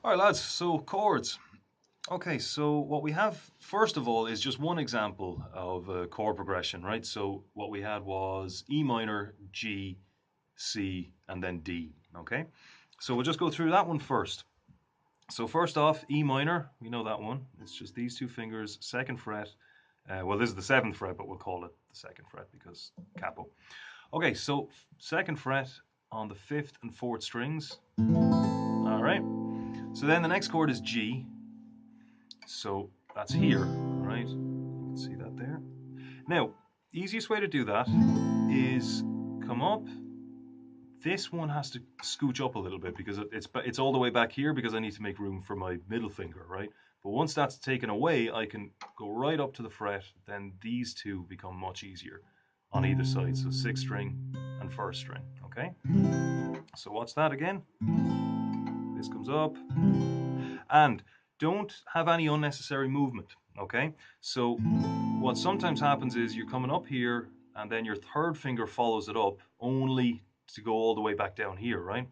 All right, lads, so chords. Okay, so what we have, first of all, is just one example of a chord progression, right? So what we had was E minor, G, C, and then D, okay? So we'll just go through that one first. So first off, E minor, we know that one. It's just these two fingers, second fret. Well, this is the seventh fret, but we'll call it the second fret because capo. Okay, so second fret on the fifth and fourth strings. All right. So then the next chord is G. So that's here, right? You can see that there. Now, easiest way to do that is come up. This one has to scooch up a little bit because it's all the way back here because I need to make room for my middle finger, right? But once that's taken away, I can go right up to the fret. Then these two become much easier on either side. So sixth string and first string, okay? So what's that again? This comes up. And don't have any unnecessary movement, okay? So what sometimes happens is you're coming up here and then your third finger follows it up only to go all the way back down here, right?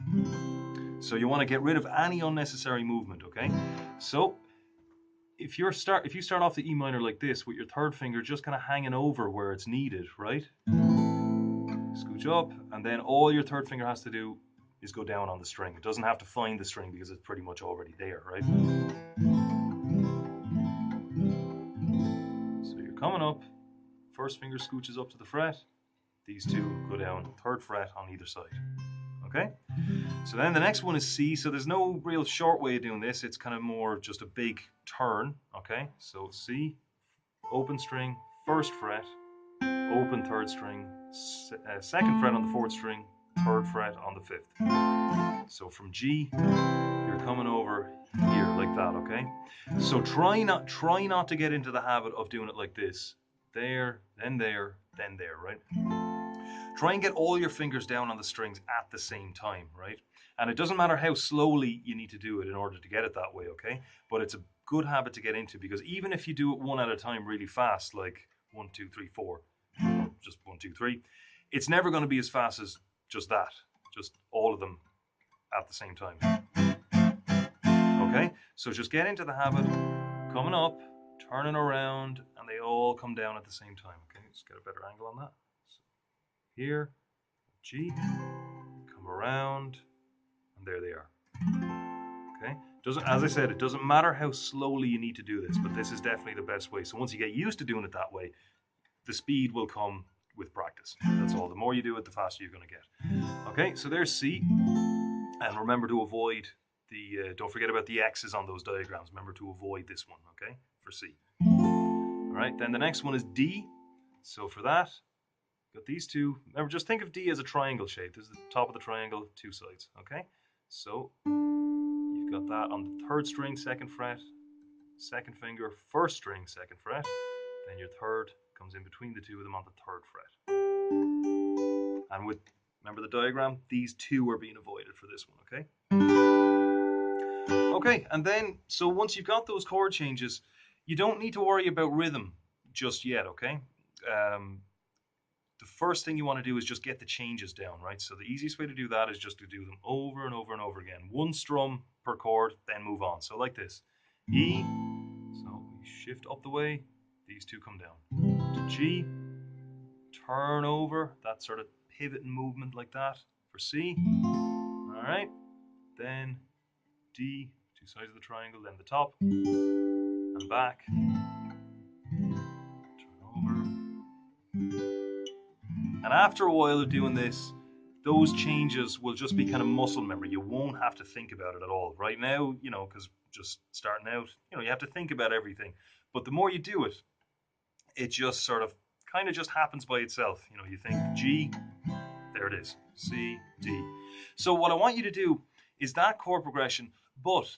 So you want to get rid of any unnecessary movement, okay? So if you start off the E minor like this with your third finger just kind of hanging over where it's needed, right? Scooch up, and then all your third finger has to do is go down on the string. It doesn't have to find the string because it's pretty much already there, right? So you're coming up, first finger scooches up to the fret, these two go down, third fret on either side. Okay? So then the next one is C, so there's no real short way of doing this, it's kind of more just a big turn, okay? So C, open string, first fret, open third string, second fret on the fourth string, third fret on the fifth. So from G, you're coming over here like that, okay? So try not to get into the habit of doing it like this. There, then there, then there, right? Try and get all your fingers down on the strings at the same time, right? And it doesn't matter how slowly you need to do it in order to get it that way, okay? But it's a good habit to get into because even if you do it one at a time really fast, like 1, 2, 3, 4, just 1, 2, 3, it's never going to be as fast as just that, just all of them at the same time. Okay, so just get into the habit, coming up, turning around, and they all come down at the same time. Okay, let's get a better angle on that. So here, G, come around, and there they are. Okay, as I said, it doesn't matter how slowly you need to do this, but this is definitely the best way. So once you get used to doing it that way, the speed will come with practice. That's all. The more you do it, the faster you're going to get. Okay, so there's C, and remember to avoid don't forget about the X's on those diagrams. Remember to avoid this one, okay, for C. All right, then the next one is D. So for that, got these two. Remember, just think of D as a triangle shape. This is the top of the triangle, two sides, okay? So you've got that on the third string, second fret, second finger, first string, second fret. Then your third comes in between the two of them on the third fret. And remember the diagram? These two are being avoided for this one, okay? Okay, and then, so once you've got those chord changes, you don't need to worry about rhythm just yet, okay? The first thing you want to do is just get the changes down, right? So the easiest way to do that is just to do them over and over and over again. One strum per chord, then move on. So like this. E, so we shift up the way, these two come down. To G, turn over, that sort of pivot and movement like that for C. All right, then D, two sides of the triangle, then the top, and back, turn over. And after a while of doing this, those changes will just be kind of muscle memory. You won't have to think about it at all. Right now, because just starting out, you have to think about everything. But the more you do it, it just sort of kind of just happens by itself. You think G, there it is, C, D. So what I want you to do is that chord progression, but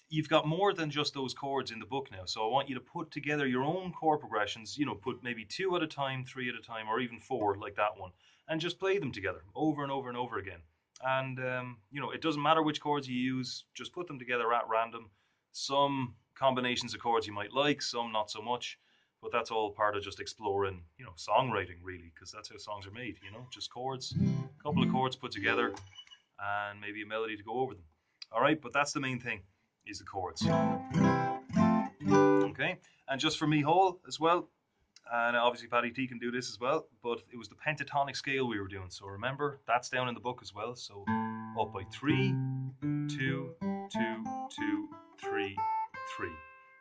you've got more than just those chords in the book now. So I want you to put together your own chord progressions, put maybe 2 at a time, 3 at a time, or even 4 like that one, and just play them together over and over and over again. And, it doesn't matter which chords you use, just put them together at random. Some combinations of chords you might like, some not so much. But that's all part of just exploring, songwriting really, because that's how songs are made, just chords, a couple of chords put together, and maybe a melody to go over them. All right, but that's the main thing. is the chords. Okay, and just for Mícheál as well, and obviously Paddy T can do this as well, but it was the pentatonic scale we were doing. So remember, that's down in the book as well. So up by 3, 2, 2, 2, 3, 3.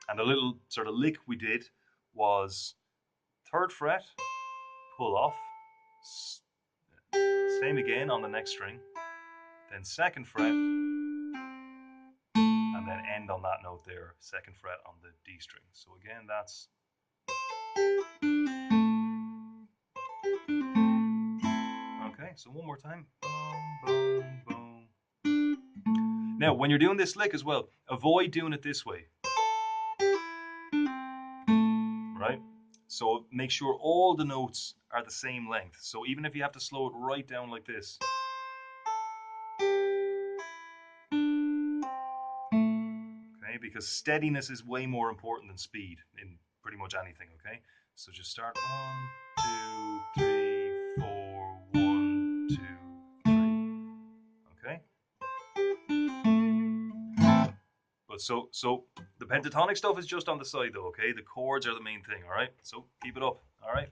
And the little sort of lick we did was 3rd fret, pull off, same again on the next string, then 2nd fret, and then end on that note there, 2nd fret on the D string. So again, that's. Okay, so one more time. Boom, boom, boom. Now, when you're doing this lick as well, avoid doing it this way. Right? So make sure all the notes are the same length. So even if you have to slow it right down like this. Okay, because steadiness is way more important than speed in pretty much anything, okay? So just start 1, 2, 3, 4, 1, 2, 3. Okay? But so the pentatonic stuff is just on the side though, okay? The chords are the main thing, alright? So keep it up, alright?